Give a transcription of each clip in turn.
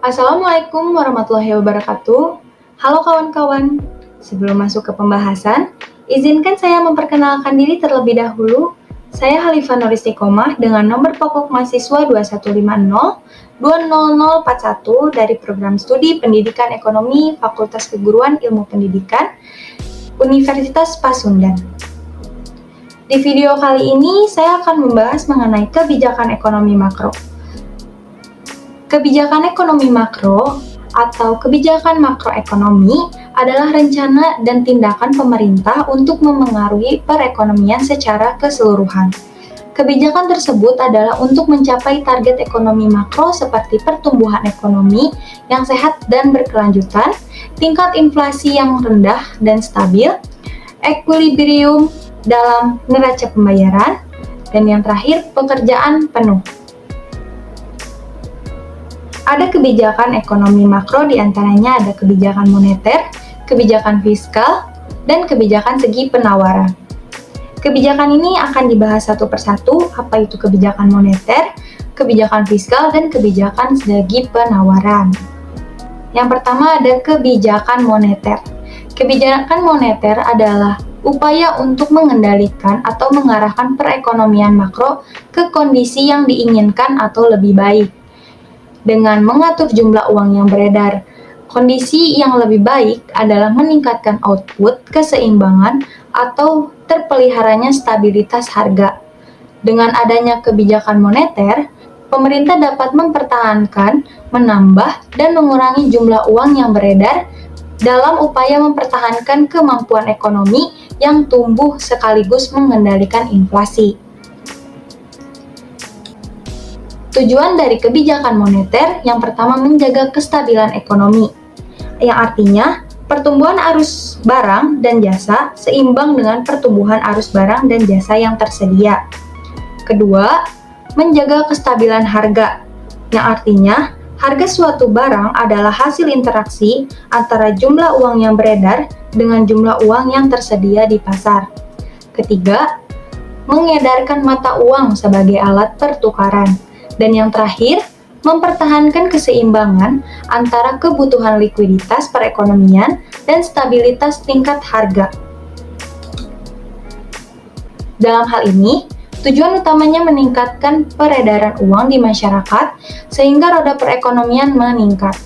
Assalamualaikum warahmatullahi wabarakatuh. Halo kawan-kawan, sebelum masuk ke pembahasan, izinkan saya memperkenalkan diri terlebih dahulu. Saya Halifah Nur Istiqomah dengan nomor pokok mahasiswa 2150 20041 dari Program Studi Pendidikan Ekonomi Fakultas Keguruan Ilmu Pendidikan Universitas Pasundan. Di video kali ini, saya akan membahas mengenai kebijakan ekonomi makro. Kebijakan ekonomi makro atau kebijakan makroekonomi adalah rencana dan tindakan pemerintah untuk memengaruhi perekonomian secara keseluruhan. Kebijakan tersebut adalah untuk mencapai target ekonomi makro seperti pertumbuhan ekonomi yang sehat dan berkelanjutan, tingkat inflasi yang rendah dan stabil, ekuilibrium dalam neraca pembayaran, dan yang terakhir, pekerjaan penuh. Ada kebijakan ekonomi makro, diantaranya ada kebijakan moneter, kebijakan fiskal, dan kebijakan segi penawaran. Kebijakan ini akan dibahas satu persatu, apa itu kebijakan moneter, kebijakan fiskal, dan kebijakan segi penawaran. Yang pertama ada kebijakan moneter. Kebijakan moneter adalah upaya untuk mengendalikan atau mengarahkan perekonomian makro ke kondisi yang diinginkan atau lebih baik dengan mengatur jumlah uang yang beredar. Kondisi yang lebih baik adalah meningkatkan output, keseimbangan, atau terpeliharanya stabilitas harga. Dengan adanya kebijakan moneter, pemerintah dapat mempertahankan, menambah, dan mengurangi jumlah uang yang beredar dalam upaya mempertahankan kemampuan ekonomi yang tumbuh sekaligus mengendalikan inflasi. Tujuan dari kebijakan moneter yang pertama menjaga kestabilan ekonomi, yang artinya pertumbuhan arus barang dan jasa seimbang dengan pertumbuhan arus barang dan jasa yang tersedia. Kedua, menjaga kestabilan harga, yang artinya harga suatu barang adalah hasil interaksi antara jumlah uang yang beredar dengan jumlah uang yang tersedia di pasar. Ketiga, mengedarkan mata uang sebagai alat pertukaran. Dan yang terakhir, mempertahankan keseimbangan antara kebutuhan likuiditas perekonomian dan stabilitas tingkat harga. Dalam hal ini, tujuan utamanya meningkatkan peredaran uang di masyarakat sehingga roda perekonomian meningkat.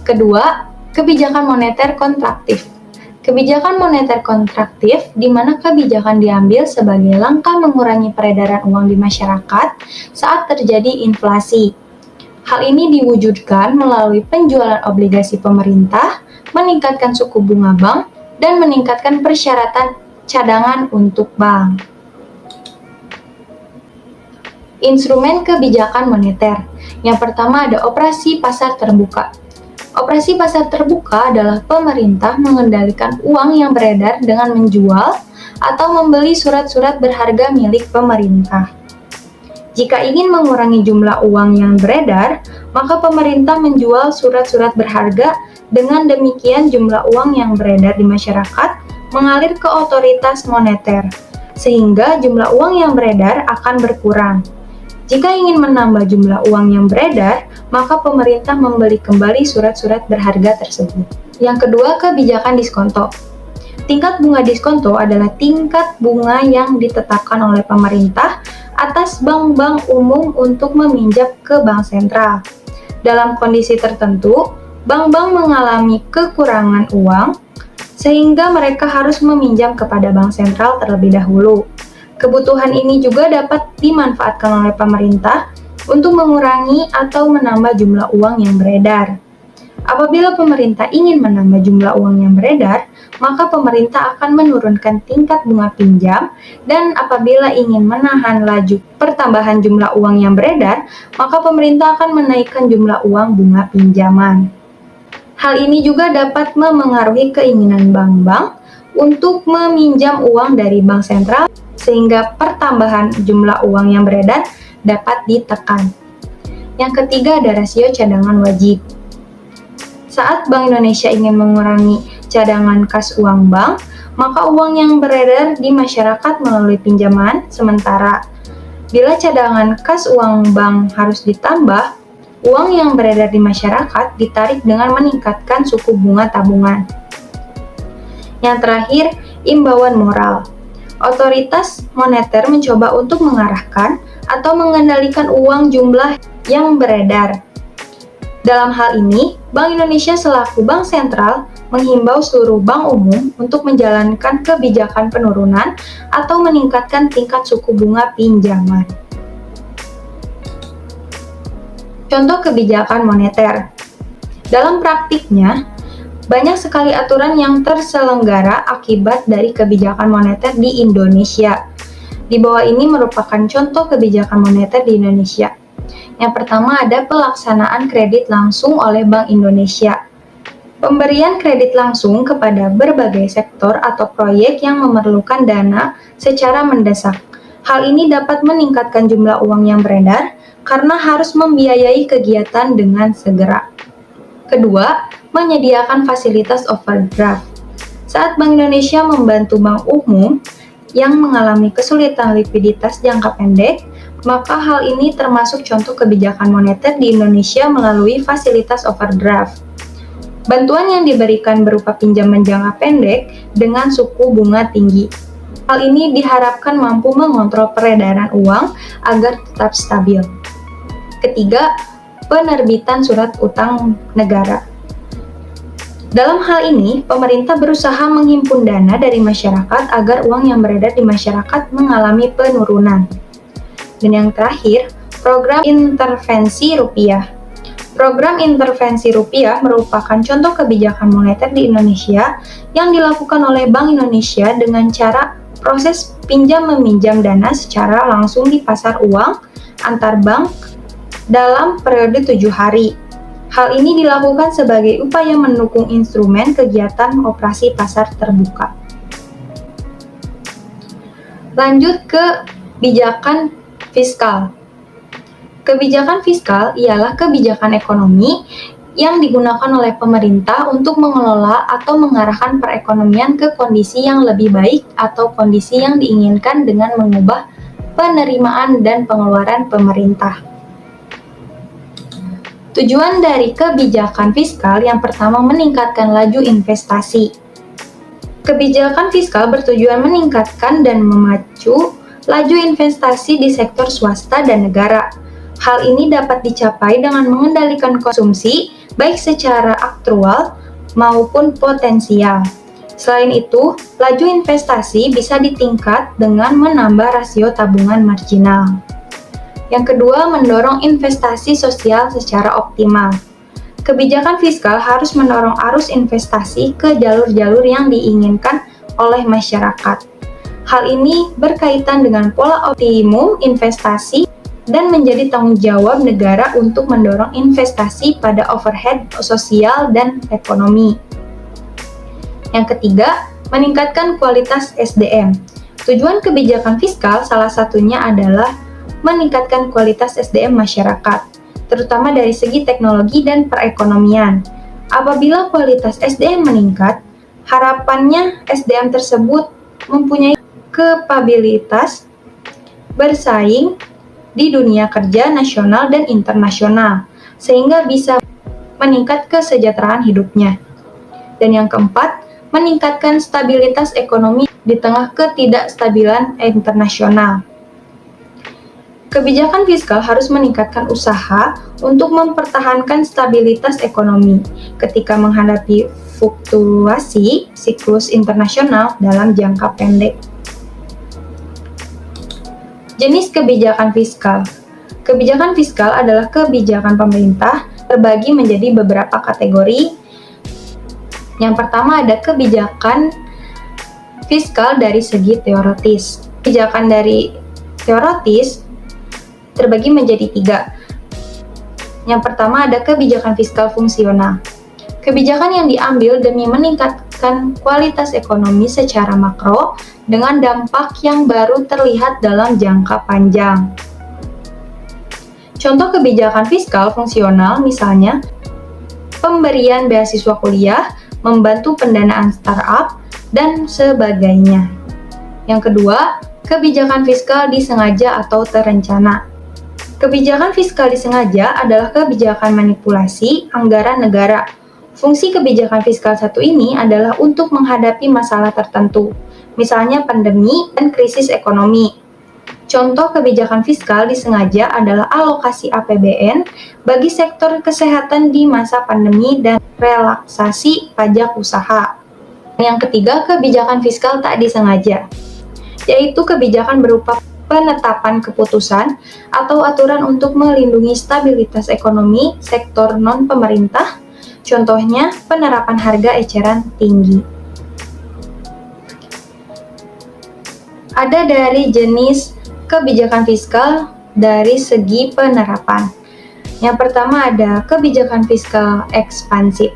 Kedua, kebijakan moneter kontraktif. Kebijakan moneter kontraktif di mana kebijakan diambil sebagai langkah mengurangi peredaran uang di masyarakat saat terjadi inflasi. Hal ini diwujudkan melalui penjualan obligasi pemerintah, meningkatkan suku bunga bank, dan meningkatkan persyaratan cadangan untuk bank. Instrumen kebijakan moneter. Yang pertama ada operasi pasar terbuka. Operasi pasar terbuka adalah pemerintah mengendalikan uang yang beredar dengan menjual atau membeli surat-surat berharga milik pemerintah. Jika ingin mengurangi jumlah uang yang beredar, maka pemerintah menjual surat-surat berharga. Dengan demikian jumlah uang yang beredar di masyarakat mengalir ke otoritas moneter, sehingga jumlah uang yang beredar akan berkurang. Jika ingin menambah jumlah uang yang beredar, maka pemerintah membeli kembali surat-surat berharga tersebut. Yang kedua, kebijakan diskonto. Tingkat bunga diskonto adalah tingkat bunga yang ditetapkan oleh pemerintah atas bank-bank umum untuk meminjam ke bank sentral. Dalam kondisi tertentu, bank-bank mengalami kekurangan uang, sehingga mereka harus meminjam kepada bank sentral terlebih dahulu. Kebutuhan ini juga dapat dimanfaatkan oleh pemerintah untuk mengurangi atau menambah jumlah uang yang beredar. Apabila pemerintah ingin menambah jumlah uang yang beredar, maka pemerintah akan menurunkan tingkat bunga pinjam, dan apabila ingin menahan laju pertambahan jumlah uang yang beredar, maka pemerintah akan menaikkan jumlah uang bunga pinjaman. Hal ini juga dapat memengaruhi keinginan bank-bank untuk meminjam uang dari bank sentral, sehingga pertambahan jumlah uang yang beredar dapat ditekan. Yang ketiga ada rasio cadangan wajib. Saat Bank Indonesia ingin mengurangi cadangan kas uang bank, maka uang yang beredar di masyarakat melalui pinjaman sementara. Bila cadangan kas uang bank harus ditambah, Uang yang beredar di masyarakat ditarik dengan meningkatkan suku bunga tabungan. Yang terakhir, imbauan moral. Otoritas moneter mencoba untuk mengarahkan atau mengendalikan uang jumlah yang beredar. Dalam hal ini, Bank Indonesia selaku bank sentral menghimbau seluruh bank umum untuk menjalankan kebijakan penurunan atau meningkatkan tingkat suku bunga pinjaman. Contoh kebijakan moneter. Dalam praktiknya, banyak sekali aturan yang terselenggara akibat dari kebijakan moneter di Indonesia. Di bawah ini merupakan contoh kebijakan moneter di Indonesia. Yang pertama ada pelaksanaan kredit langsung oleh Bank Indonesia. Pemberian kredit langsung kepada berbagai sektor atau proyek yang memerlukan dana secara mendesak. Hal ini dapat meningkatkan jumlah uang yang beredar karena harus membiayai kegiatan dengan segera. Kedua, menyediakan fasilitas overdraft. Saat Bank Indonesia membantu bank umum yang mengalami kesulitan likuiditas jangka pendek, maka hal ini termasuk contoh kebijakan moneter di Indonesia melalui fasilitas overdraft. Bantuan yang diberikan berupa pinjaman jangka pendek dengan suku bunga tinggi. Hal ini diharapkan mampu mengontrol peredaran uang agar tetap stabil. Ketiga, penerbitan surat utang negara. Dalam hal ini, pemerintah berusaha menghimpun dana dari masyarakat agar uang yang beredar di masyarakat mengalami penurunan. Dan yang terakhir, program intervensi rupiah. Program intervensi rupiah merupakan contoh kebijakan moneter di Indonesia yang dilakukan oleh Bank Indonesia dengan cara proses pinjam-meminjam dana secara langsung di pasar uang antar bank dalam periode 7 hari. Hal ini dilakukan sebagai upaya mendukung instrumen kegiatan operasi pasar terbuka. Lanjut ke kebijakan fiskal. Kebijakan fiskal ialah kebijakan ekonomi yang digunakan oleh pemerintah untuk mengelola atau mengarahkan perekonomian ke kondisi yang lebih baik atau kondisi yang diinginkan dengan mengubah penerimaan dan pengeluaran pemerintah. Tujuan dari kebijakan fiskal yang pertama meningkatkan laju investasi. Kebijakan fiskal bertujuan meningkatkan dan memacu laju investasi di sektor swasta dan negara. Hal ini dapat dicapai dengan mengendalikan konsumsi, baik secara aktual maupun potensial. Selain itu, laju investasi bisa ditingkat dengan menambah rasio tabungan marginal. Yang kedua, mendorong investasi sosial secara optimal. Kebijakan fiskal harus mendorong arus investasi ke jalur-jalur yang diinginkan oleh masyarakat. Hal ini berkaitan dengan pola optimum investasi dan menjadi tanggung jawab negara untuk mendorong investasi pada overhead sosial dan ekonomi. Yang ketiga, meningkatkan kualitas SDM. Tujuan kebijakan fiskal salah satunya adalah meningkatkan kualitas SDM masyarakat, terutama dari segi teknologi dan perekonomian. Apabila kualitas SDM meningkat, harapannya SDM tersebut mempunyai kapabilitas bersaing di dunia kerja nasional dan internasional, sehingga bisa meningkat kesejahteraan hidupnya. Dan yang keempat, meningkatkan stabilitas ekonomi di tengah ketidakstabilan internasional. Kebijakan fiskal harus meningkatkan usaha untuk mempertahankan stabilitas ekonomi ketika menghadapi fluktuasi siklus internasional dalam jangka pendek. Jenis kebijakan fiskal. Kebijakan fiskal adalah kebijakan pemerintah terbagi menjadi beberapa kategori. Yang pertama ada kebijakan fiskal dari segi teoritis. Kebijakan dari teoritis terbagi menjadi 3. Yang pertama ada kebijakan fiskal fungsional. Kebijakan yang diambil demi meningkatkan kualitas ekonomi secara makro dengan dampak yang baru terlihat dalam jangka panjang. Contoh kebijakan fiskal fungsional misalnya pemberian beasiswa kuliah, membantu pendanaan startup, dan sebagainya. Yang kedua, kebijakan fiskal disengaja atau terencana. Kebijakan fiskal disengaja adalah kebijakan manipulasi anggaran negara. Fungsi kebijakan fiskal satu ini adalah untuk menghadapi masalah tertentu, misalnya pandemi dan krisis ekonomi. Contoh kebijakan fiskal disengaja adalah alokasi APBN bagi sektor kesehatan di masa pandemi dan relaksasi pajak usaha. Yang ketiga, kebijakan fiskal tak disengaja, yaitu kebijakan berupa penetapan keputusan atau aturan untuk melindungi stabilitas ekonomi sektor non-pemerintah, contohnya penerapan harga eceran tinggi. Ada dari jenis kebijakan fiskal dari segi penerapan. Yang pertama ada kebijakan fiskal ekspansif.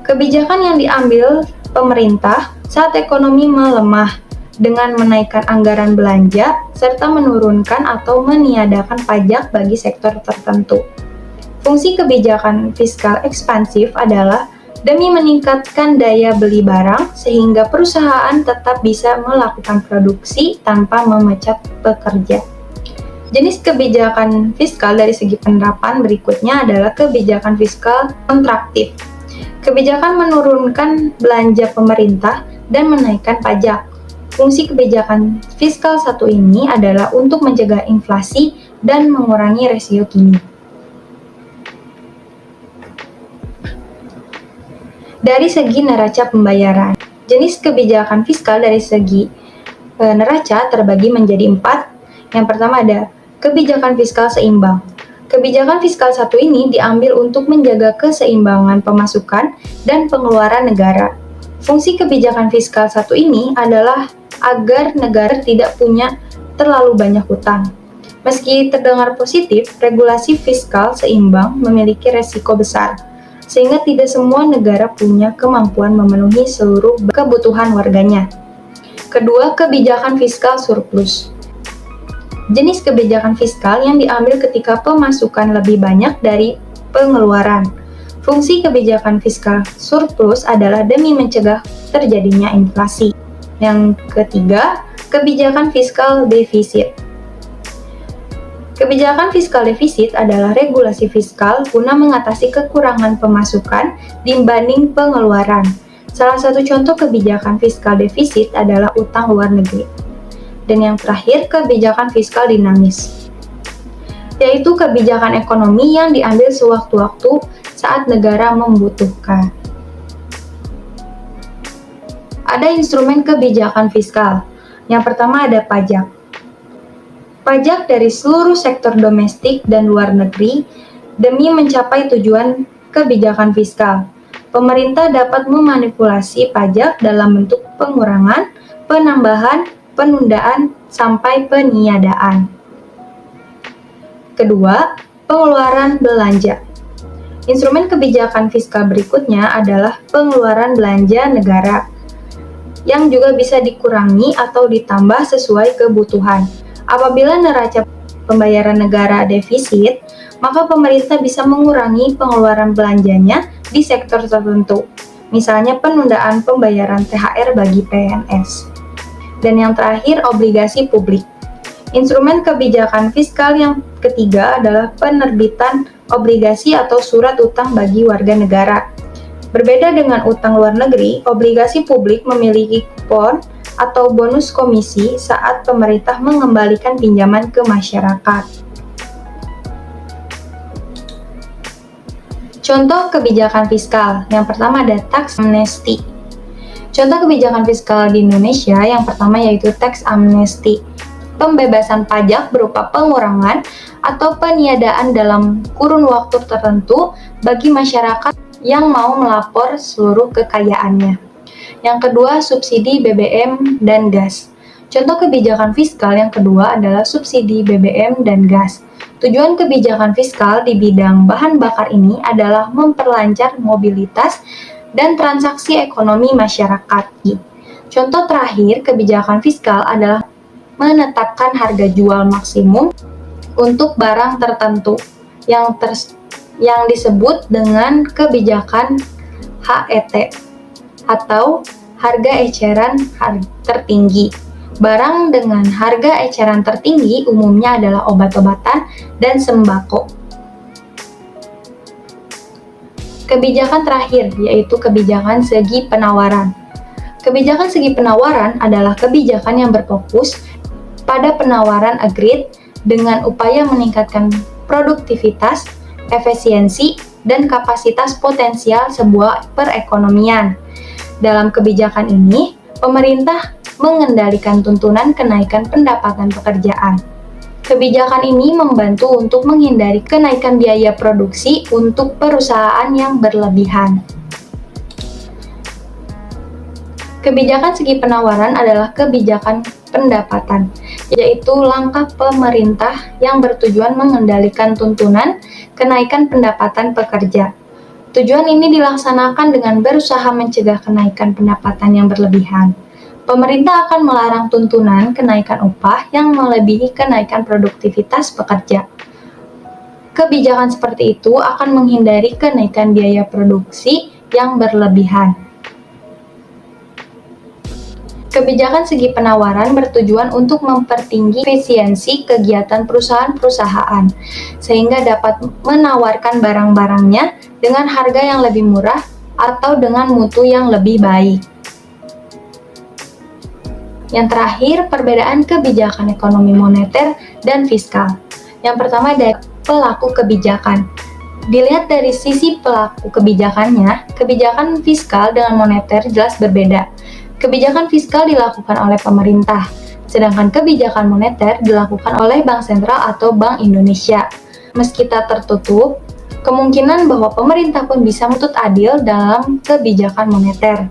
Kebijakan yang diambil pemerintah saat ekonomi melemah dengan menaikkan anggaran belanja serta menurunkan atau meniadakan pajak bagi sektor tertentu. Fungsi kebijakan fiskal ekspansif adalah demi meningkatkan daya beli barang sehingga perusahaan tetap bisa melakukan produksi tanpa memecat pekerja. Jenis kebijakan fiskal dari segi penerapan berikutnya adalah kebijakan fiskal kontraktif. Kebijakan menurunkan belanja pemerintah dan menaikkan pajak. Fungsi kebijakan fiskal satu ini adalah untuk mencegah inflasi dan mengurangi resiko gini. Dari segi neraca pembayaran, jenis kebijakan fiskal dari segi neraca terbagi menjadi 4. Yang pertama ada kebijakan fiskal seimbang. Kebijakan fiskal satu ini diambil untuk menjaga keseimbangan pemasukan dan pengeluaran negara. Fungsi kebijakan fiskal satu ini adalah agar negara tidak punya terlalu banyak hutang. Meski terdengar positif, regulasi fiskal seimbang memiliki resiko besar, sehingga tidak semua negara punya kemampuan memenuhi seluruh kebutuhan warganya. Kedua, kebijakan fiskal surplus. Jenis kebijakan fiskal yang diambil ketika pemasukan lebih banyak dari pengeluaran. Fungsi kebijakan fiskal surplus adalah demi mencegah terjadinya inflasi. Yang ketiga, kebijakan fiskal defisit. Kebijakan fiskal defisit adalah regulasi fiskal guna mengatasi kekurangan pemasukan dibanding pengeluaran. Salah satu contoh kebijakan fiskal defisit adalah utang luar negeri. Dan yang terakhir, kebijakan fiskal dinamis, yaitu kebijakan ekonomi yang diambil sewaktu-waktu saat negara membutuhkan. Ada instrumen kebijakan fiskal. Yang pertama ada pajak. Pajak dari seluruh sektor domestik dan luar negeri demi mencapai tujuan kebijakan fiskal. Pemerintah dapat memanipulasi pajak dalam bentuk pengurangan, penambahan, penundaan, sampai peniadaan. Kedua, pengeluaran belanja. Instrumen kebijakan fiskal berikutnya adalah pengeluaran belanja negara, yang juga bisa dikurangi atau ditambah sesuai kebutuhan. Apabila neraca pembayaran negara defisit, maka pemerintah bisa mengurangi pengeluaran belanjanya di sektor tertentu, misalnya penundaan pembayaran THR bagi PNS. Dan yang terakhir, obligasi publik. Instrumen kebijakan fiskal yang ketiga adalah penerbitan obligasi atau surat utang bagi warga negara. Berbeda dengan utang luar negeri, obligasi publik memiliki kupon atau bonus komisi saat pemerintah mengembalikan pinjaman ke masyarakat. Contoh kebijakan fiskal. Yang pertama ada tax amnesty. Contoh kebijakan fiskal di Indonesia yang pertama yaitu tax amnesty. Pembebasan pajak berupa pengurangan atau peniadaan dalam kurun waktu tertentu bagi masyarakat yang mau melapor seluruh kekayaannya. Yang kedua, subsidi BBM dan gas. Contoh kebijakan fiskal yang kedua adalah subsidi BBM dan gas. Tujuan kebijakan fiskal di bidang bahan bakar ini adalah memperlancar mobilitas dan transaksi ekonomi masyarakat. Contoh terakhir kebijakan fiskal adalah menetapkan harga jual maksimum untuk barang tertentu yang disebut dengan kebijakan HET atau harga eceran tertinggi. Barang dengan harga eceran tertinggi umumnya adalah obat-obatan dan sembako. Kebijakan terakhir yaitu kebijakan segi penawaran. Kebijakan segi penawaran adalah kebijakan yang berfokus pada penawaran agreed dengan upaya meningkatkan produktivitas, efisiensi, dan kapasitas potensial sebuah perekonomian. Dalam kebijakan ini, pemerintah mengendalikan tuntunan kenaikan pendapatan pekerjaan. Kebijakan ini membantu untuk menghindari kenaikan biaya produksi untuk perusahaan yang berlebihan. Kebijakan segi penawaran adalah kebijakan pendapatan, yaitu langkah pemerintah yang bertujuan mengendalikan tuntunan kenaikan pendapatan pekerja. Tujuan ini dilaksanakan dengan berusaha mencegah kenaikan pendapatan yang berlebihan. Pemerintah akan melarang tuntunan kenaikan upah yang melebihi kenaikan produktivitas pekerja. Kebijakan seperti itu akan menghindari kenaikan biaya produksi yang berlebihan. Kebijakan segi penawaran bertujuan untuk mempertinggi efisiensi kegiatan perusahaan-perusahaan, sehingga dapat menawarkan barang-barangnya dengan harga yang lebih murah atau dengan mutu yang lebih baik. Yang terakhir, perbedaan kebijakan ekonomi moneter dan fiskal. Yang pertama dari pelaku kebijakan. Dilihat dari sisi pelaku kebijakannya, kebijakan fiskal dengan moneter jelas berbeda. Kebijakan fiskal dilakukan oleh pemerintah, sedangkan kebijakan moneter dilakukan oleh Bank Sentral atau Bank Indonesia. Meski tak tertutup, kemungkinan bahwa pemerintah pun bisa menuntut adil dalam kebijakan moneter.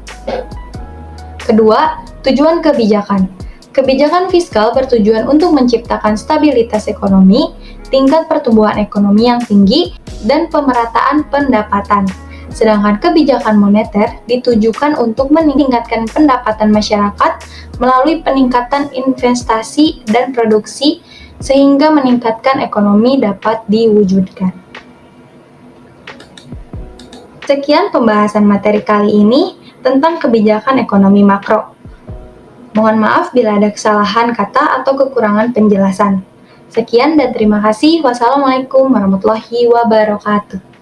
Kedua, tujuan kebijakan. Kebijakan fiskal bertujuan untuk menciptakan stabilitas ekonomi, tingkat pertumbuhan ekonomi yang tinggi, dan pemerataan pendapatan. Sedangkan kebijakan moneter ditujukan untuk meningkatkan pendapatan masyarakat melalui peningkatan investasi dan produksi sehingga meningkatkan ekonomi dapat diwujudkan. Sekian pembahasan materi kali ini tentang kebijakan ekonomi makro. Mohon maaf bila ada kesalahan kata atau kekurangan penjelasan. Sekian dan terima kasih. Wassalamualaikum warahmatullahi wabarakatuh.